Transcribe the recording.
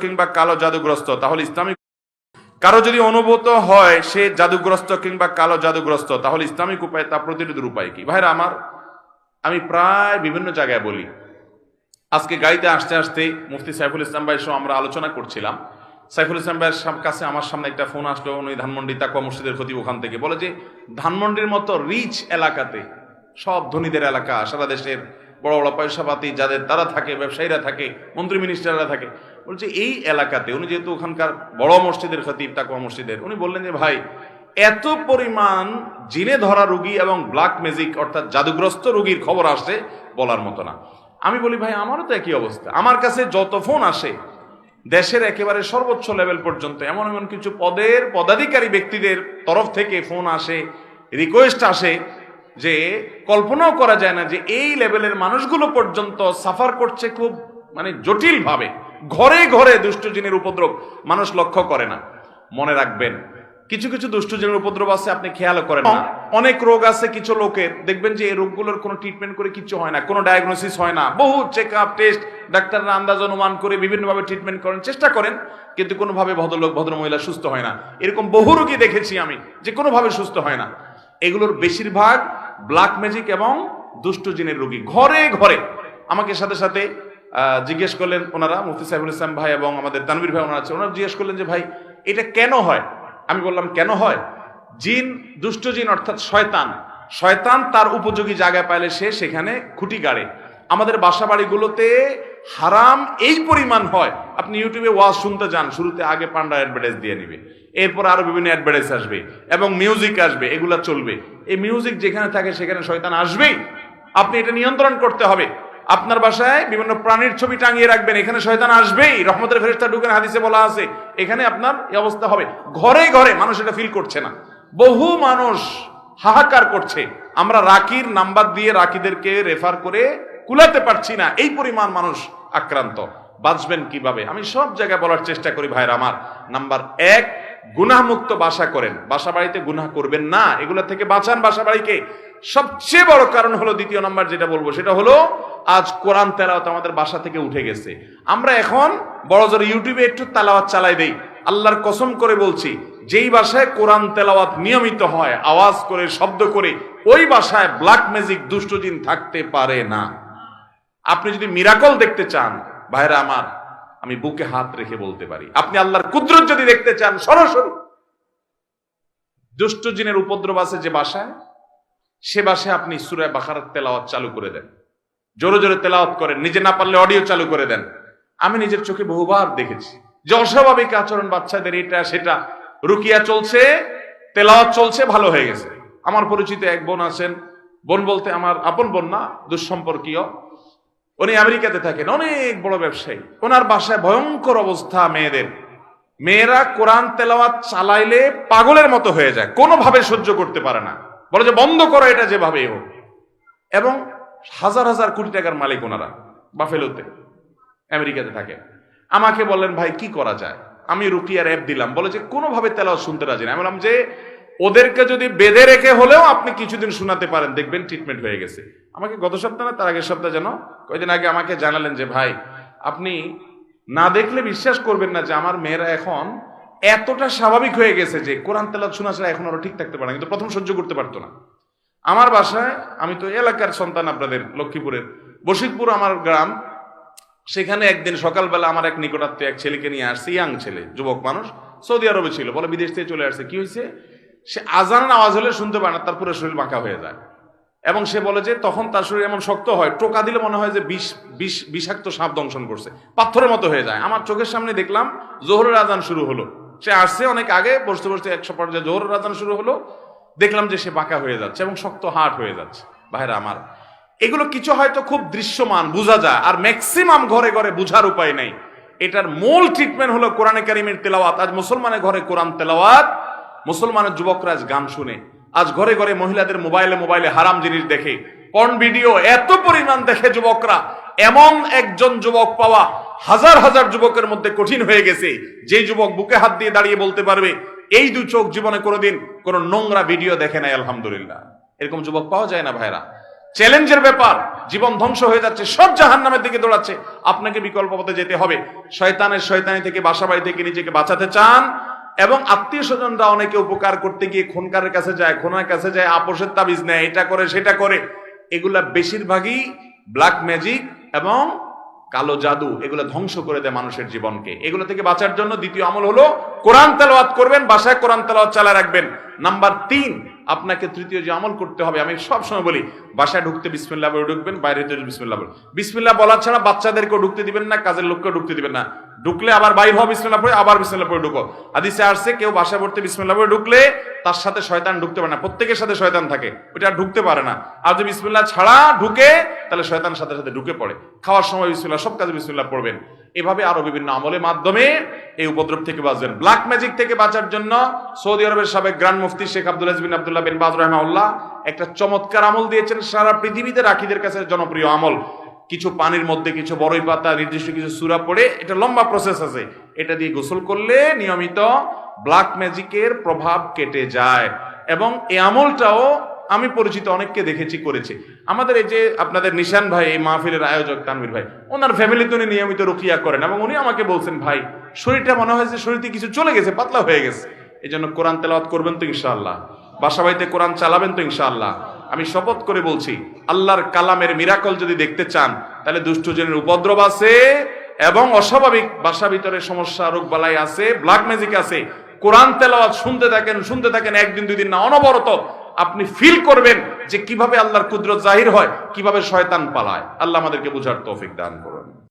কিংবা কালো জাদুগ্রস্ত, তাহলে ইসলামিক কারো যদি অনুভূত হয় সে জাদুগ্রস্ত কিংবা কালো জাদুগ্রস্ত, তাহলে ইসলামিক উপায় তা প্রতিরোধের উপায় কি? ভাইরা আমার, আমি প্রায় বিভিন্ন জায়গায় বলি। আজকে গাড়িতে আসতে আসতে মুফতি সাইফুল ইসলাম ভাইয়ের সঙ্গে আমরা আলোচনা করছিলাম। সাইফুল ইসলাম ভাইয়ের কাছে আমার সামনে একটা ফোন আসলো, উনি ধানমন্ডি তাকওয়া মসজিদের খতিব, ওখান থেকে বলে যে ধানমন্ডির মতো রিচ এলাকাতে, সব ধনীদের এলাকা, সারা দেশের বড় বড় পয়সাপাতি যাদের তারা থাকে, ব্যবসায়ীরা থাকে, মন্ত্রী মিনিস্টাররা থাকে, বলছে এই এলাকাতে, উনি যেহেতু ওখানকার বড় মসজিদের খতিব তাকওয়া মসজিদের, উনি বললেন যে ভাই এত পরিমাণ জিনে ধরা রোগী এবং ব্ল্যাক ম্যাজিক অর্থাৎ জাদুগ্রস্ত রোগীর খবর আসে বলার মতো না। আমি বলি ভাই আমারও তো একই অবস্থা, আমার কাছে যত ফোন আসে দেশের একেবারে সর্বোচ্চ লেভেল পর্যন্ত এমন এমন কিছু পদের পদাধিকারী ব্যক্তিদের তরফ থেকে ফোন আসে, রিকোয়েস্ট আসে যে কল্পনাও করা যায় না যে এই লেভেলের মানুষগুলো পর্যন্ত সাফার করছে খুব জটিল ভাবে। ঘরে ঘরে দুষ্ট জিনের উপদ্রব মানুষ লক্ষ্য করে না। মনে রাখবেন, কিছু কিছু দুষ্ট জিনের উপদ্রব আছে আপনি খেয়াল করেন না। অনেক রোগ আছে কিছু লোকের, দেখবেন যে এই রোগগুলোর কোনো ট্রিটমেন্ট করে কিছু হয় না, কোনো ডায়াগনোসিস হয় না, বহু চেক আপ টেস্ট ডাক্তাররা আন্দাজ অনুমান করে বিভিন্নভাবে ট্রিটমেন্ট করেন, চেষ্টা করেন, কিন্তু কোনোভাবে ভদ্রলোক ভদ্রমহিলা সুস্থ হয় না। এরকম বহু রোগী দেখেছি আমি যে কোনোভাবে সুস্থ হয় না। এগুলোর বেশিরভাগ ব্ল্যাক ম্যাজিক এবং দুষ্ট জিনের রোগী। ঘরে ঘরে আমাকে সাথে সাথে জিজ্ঞেস করলেন ওনারা, মুফতি সাইফুল ইসলাম ভাই এবং আমাদের তানভীর ভাই ওনারা আছে, ওনারা জিজ্ঞেস করলেন যে ভাই এটা কেন হয়? আমি বললাম কেন হয়? জিন, দুষ্ট জিন অর্থাৎ শয়তান, শয়তান তার উপযোগী জায়গায় পাইলে সে সেখানে খুঁটি গাড়ে। আমাদের বাসা বাড়িগুলোতে হারাম এই পরিমাণ হয়, আপনি ইউটিউবে ওয়াজ শুনতে যান, শুরুতে আগে পান্ডা অ্যাডভার্টাইজ দিয়ে নিবে, এরপর আরো বিভিন্ন অ্যাডভার্টাইজ আসবে এবং মিউজিক আসবে, এগুলা চলবে। এই মিউজিক যেখানে থাকে সেখানে শয়তান আসবেই, আপনি এটা নিয়ন্ত্রণ করতে হবে। আপনার বাসায় বিভিন্ন প্রাণীর ছবি টাঙিয়ে রাখবেন, এখানে শয়তান আসবেই, রহমতের ফেরেশতা ঢুকেন, হাদিসে বলা আছে, এখানে আপনার এই অবস্থা হবে। ঘরে ঘরে মানুষ এটা ফিল করছে না, বহু মানুষ হাহাকার করছে, আমরা রাকির নাম্বার দিয়ে রাকিদেরকে রেফার করে কুলাতে পারছি না, এই পরিমাণ মানুষ আক্রান্ত। বাঁচবেন কিভাবে? আমি সব জায়গায় বলার চেষ্টা করি ভাইরা আমার, নাম্বার 1, গুনাহমুক্ত বাসা করেন, বাসা বাড়িতে গুনাহ করবেন না, এগুলা থেকে বাঁচান বাসা বাড়িকে। সবচেয়ে বড় কারণ হলো, দ্বিতীয় নাম্বার যেটা বলবো সেটা হলো, আজ কোরআন তেলাওয়াত আমাদের বাসা থেকে উঠে গেছে। আমরা এখন বড় জোর ইউটিউবে একটু তেলাওয়াত চালাই দেই। আল্লাহর কসম করে বলছি, যেই বাসায় কোরআন তেলাওয়াত নিয়মিত হয়, আওয়াজ করে, শব্দ করে, ওই বাসায় ব্ল্যাক ম্যাজিক দুষ্ট জিন থাকতে পারে না। আপনি যদি মিরাকল দেখতে চান ভাইরা আমার, আমি বুকে হাত রেখে বলতে পারি, আপনি আল্লাহর কুদরত যদি দেখতে চান সরাসরি, দুষ্ট জিনের উপদ্রব আছে যে বাসায়, সে বাসায় আপনি সূরা বাকারার তেলাওয়াত চালু করে দেন, জোরে জোরে তেলাওয়াত করেন, নিজে না পারলে অডিও চালু করে দেন। আমি নিজের চোখে বহুবার দেখেছি যে অস্বাভাবিক আচরণ বাচ্চাদের, এটা সেটা, রুকিয়া চলছে, তেলাওয়াত চলছে, ভালো হয়ে গেছে। আমার পরিচিত এক বোন আছেন, বোন বলতে আমার আপন বোন না, দুঃসম্পর্কীয়, উনি আমেরিকাতে থাকেন, অনেক বড় ব্যবসায়ী। ওনার বাসায় ভয়ঙ্কর অবস্থা মেয়েদের, মেয়েরা কোরআন তেলাওয়াত চালাইলে পাগলের মতো হয়ে যায়, কোনোভাবে সহ্য করতে পারে না, বলে যে বন্ধ করো এটা যেভাবে হোক। এবং হাজার হাজার কোটি টাকার মালিক ওনারা, বাফেলোতে আমেরিকাতে থাকে। আমাকে বললেন ভাই কি করা যায়? আমি রুকিয়ার অ্যাপ দিলাম, বলে যে কোনোভাবে তেলাওয়াত শুনতে রাজি না। আমি বললাম যে ওদেরকে যদি বেঁধে রেখে হলেও আপনি কিছুদিন শোনাতে পারেন, দেখবেন ট্রিটমেন্ট হয়ে গেছে। আমাকে গত সপ্তাহ না তার আগের সপ্তাহ যেন কয়েকদিন আগে আমাকে জানালেন যে ভাই আপনি না দেখলে বিশ্বাস করবেন না যে আমার মেয়েরা এখন এতটা স্বাভাবিক হয়ে গেছে যে কোরআন তেলাওয়াত শোনা ছাড়া এখন আরো ঠিক থাকতে পারে না, কিন্তু প্রথম সহ্য করতে পারতো না। আমার বাসায়, আমি তো এলাকার সন্তান, আপনাদের লক্ষ্মীপুরের বশিকপুর আমার গ্রাম, সেখানে একদিন সকালবেলা আমার এক নিকটাত্মীয় এক ছেলেকে নিয়ে আসছে, ইয়াং ছেলে, যুবক মানুষ, সৌদি আরবে ছিল, বলে বিদেশ থেকে চলে আসছে। কি হয়েছে? সে আজানের আওয়াজ হলে শুনতে পারে না, তার পুরো শরীর বাঁকা হয়ে যায়। এবং সে বলে যে তখন তার শরীর এমন শক্ত হয়, টোকা দিলে মনে হয় যে বিষাক্ত সাপ দংশন করছে, পাথরের মতো হয়ে যায়। আমার চোখের সামনে দেখলাম জোহরের আজান শুরু হলো, সে আসছে অনেক আগে, বসতে বসতে 100 পর্যায়ে জোহরের আজান শুরু হলো, দেখলাম যে সে বাঁকা হয়ে যাচ্ছে এবং শক্ত হাট হয়ে যাচ্ছে। ভাইরা আমার, এগুলো কিছু হয়তো খুব দৃশ্যমান বোঝা যায়, আর ম্যাক্সিমাম ঘরে ঘরে বোঝার উপায় নেই। এটার মূল ট্রিটমেন্ট হলো কোরআনে কারিমের তেলাওয়াত। আজ মুসলমানের ঘরে কোরআন তেলাওয়াত, মুসলমানের যুবকরা আজ গান শুনে, আজ ঘরে ঘরে মহিলাদের মোবাইলে হারাম জিনিস দেখে, পর্ন ভিডিও এত পরিমাণ দেখে যুবকরা। এমন একজন যুবক পাওয়া হাজার হাজার যুবকের মধ্যে কঠিন হয়ে গেছে, যে যুবক বুকে হাত দিয়ে দাঁড়িয়ে বলতে পারবে এই 2 চোখ জীবনে কোনোদিন কোন নোংরা ভিডিও দেখে নাই, আলহামদুলিল্লাহ। এরকম যুবক পাওয়া যায় না ভাইরা। চ্যালেঞ্জের ব্যাপার, জীবন ধ্বংস হয়ে যাচ্ছে, সব জাহান্নামের দিকে দৌড়াচ্ছে, আপনাকে বিকল্প পথে যেতে হবে। শয়তানি থেকে, বাসাবাড়ি থেকে নিজেকে বাঁচাতে চান, এবং আত্মীয় স্বজনরা অনেকে উপকার করতে গিয়ে খুনকারের কাছে যায়, খুনের কাছে যায়, আপোষের তাবিজ নেয়, এটা করে সেটা করে, এগুলা বেশিরভাগই ব্ল্যাক ম্যাজিক এবং কালো জাদু, এগুলো ধ্বংস করে দেয় মানুষের জীবনকে। এগুলো থেকে বাঁচার জন্য দ্বিতীয় আমল হলো কোরআন তেলাওয়াত করবেন, বাসায় কোরআন তেলাওয়াত চালা রাখবেন। নাম্বার 3, আপনাকে তৃতীয় যে আমল করতে হবে, আমি সব সময় বলি, বাসায় ঢুকতে বিসমিল্লাহ বলে ঢুকবেন, বাইরে বিসমিল্লাহ বলে। বিসমিল্লাহ বলা ছাড়া বাচ্চাদেরকেও ঢুকতে দিবেন না, কাজের লোককেও ঢুকতে দিবেন না। ঢুকলে আবার বাইর হওয়া, বিসমিল্লাহ পড়ে আবার বিসমিল্লাহ পড়ে ঢুকো। হাদিসে আসছে কেউ বাসায় পড়তে বিসমিল্লাহ পড়ে ঢুকলে তার সাথে শয়তান ঢুকতে পারে না, প্রত্যেকের সাথে শয়তান থাকে, ওইটা আর ঢুকতে পারে না। আর যদি বিসমিল্লাহ ছাড়া ঢুকে তাহলে শয়তানের সাথে সাথে ঢুকে পড়ে। খাওয়ার সময় বিসমিল্লাহ, সব কাজে বিসমিল্লাহ পড়বেন। এভাবে আরো বিভিন্ন আমলের মাধ্যমে এই উপদ্রব থেকে বাঁচবেন। ব্ল্যাক ম্যাজিক থেকে বাঁচার জন্য সৌদি আরবের সাবেক গ্র্যান্ড মুফতি শেখ আব্দুল আজিজ বিন আব্দুল্লাহ বিন বাজ রাহিমাহুল্লাহ একটা চমৎকার আমল দিয়েছেন, সারা পৃথিবীতে রাখীদের কাছে জনপ্রিয় আমল। কিছু পানির মধ্যে কিছু বড়ই পাতা, নির্দিষ্ট কিছু সূরা পড়ে, এটা লম্বা প্রসেস আছে, এটা দিয়ে গোসল করলে নিয়মিত ব্ল্যাক ম্যাজিকের প্রভাব কেটে যায়। এবং এই আমলটাও আমি পরিচিত অনেককে দেখেছি করেছে। আমাদের এই যে আপনাদের নিশান ভাই, এই মাহফিলের আয়োজক তানভীর ভাই, ওনার ফ্যামিলিতে উনি নিয়মিত রুকিয়া করেন, এবং উনি আমাকে বলছেন, ভাই শরীরটা মনে হয় যে শরীরতে কিছু চলে গেছে, পাতলা হয়ে গেছে। এই জন্য কোরআন তেলাওয়াত করবেন তো ইনশাআল্লাহ, বাসা বাড়িতে কোরআন চালাবেন তো ইনশাআল্লাহ। আমি শপথ করে বলছি, আল্লাহর কালামের মিরাকল যদি দেখতে চান, তাহলে দুষ্টজনের উপদ্রব আছে এবং অস্বাভাবিক বাসা ভিতরে সমস্যা, রোগ বালাই আছে, ব্ল্যাক ম্যাজিক আছে। কোরআন তেলাওয়াত শুনতে থাকেন, একদিন দুই দিন না, অনবরত আপনি ফিল করবেন যে কিভাবে আল্লাহর কুদরত জাহির হয়, কিভাবে শয়তান পালায়। আল্লাহ আমাদেরকে বুঝার তৌফিক দান করুন।